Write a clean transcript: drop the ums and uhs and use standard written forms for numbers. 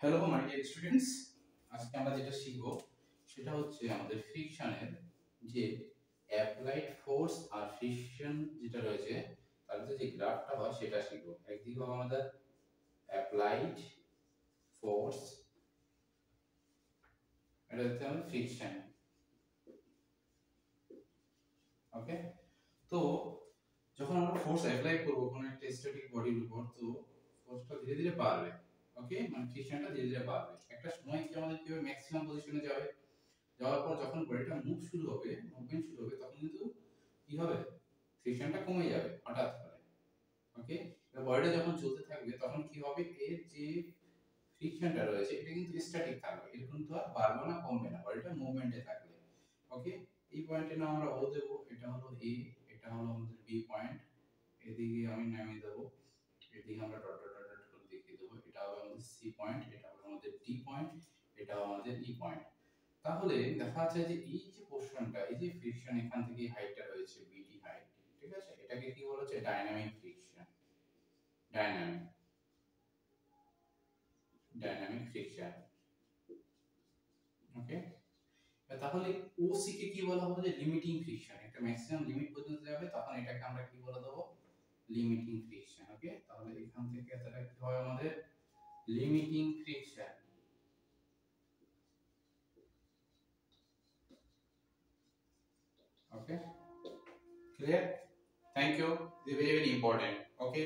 Hello my dear students, আজকে আমরা যেটা শিখব সেটা হচ্ছে আমাদের ফ্রিকশনের যে অ্যাপ্লাইড ফোর্স আর ফ্রিকশন যেটা রয়েছে তার যে গ্রাফটা হয় সেটা শিখব। একদিকে হবে আমাদের অ্যাপ্লাইড ফোর্স, এটা হচ্ছে আমাদের ফ্রিকশন। ওকে, তো যখন আমরা ফোর্স অ্যাপ্লাই করব কোনো একটা স্ট্যাটিক বডির উপর, তো ফোর্সটা ধীরে ধীরে বাড়বে। ওকে, মানে ফ্রিকশনটা ধীরে ধীরে বাড়বে। একটা সময় কি আমাদের কি হবে, ম্যাক্সিমাম পজিশনে যাবে। যাওয়ার পর যখন বডিটা মুভমেন্ট শুরু হবে তখন কিন্তু কি হবে, ফ্রিকশনটা কমে যাবে হঠাৎ করে। ওকে, এবার বডিটা যখন চলতে থাকবে তখন কি হবে, এর যে ফ্রিকশনটা রয়েছে এটা কিন্তু স্ট্যাটিক থাকবে, এর কিন্তু আর বাড়বে না কমবে না, বডিটা মুভমেন্টে থাকবে। ওকে, এই পয়েন্টে না আমরা ও দেব, এটা হলো এ, এটা হলো আমাদের বি পয়েন্ট, এদিকে আমি নামিয়ে দেব, এদিকে আমরা ডট ডট ডট করে দেখিয়ে দেবো, এটা হবে আমাদের সি পয়েন্ট, এটা হবে আমাদের ডি পয়েন্ট, এটা হবে আমাদের ই পয়েন্ট। তাহলে দেখা যাচ্ছে যে এই যে পোরশনটা, এই যে ফ্রিকশন এখান থেকে হাইটটা রয়েছে বিডি হাইট, ঠিক আছে, এটাকে কি বলা হচ্ছে dynamic friction. Dynamic dynamic friction. Okay, তাহলে ওসি কে কি বলা হবে, যে লিমিটিং ফ্রিকশন। একটা ম্যাক্সিমাম লিমিট পর্যন্ত যাবে তখন এটাকে আমরা কি বলে দেব, লিমিটিং ফ্রিকশন। ওকে, তাহলে এখান থেকে এটা কি হয় আমাদের limiting friction. Okay, clear? Thank you. This is very very important. Okay.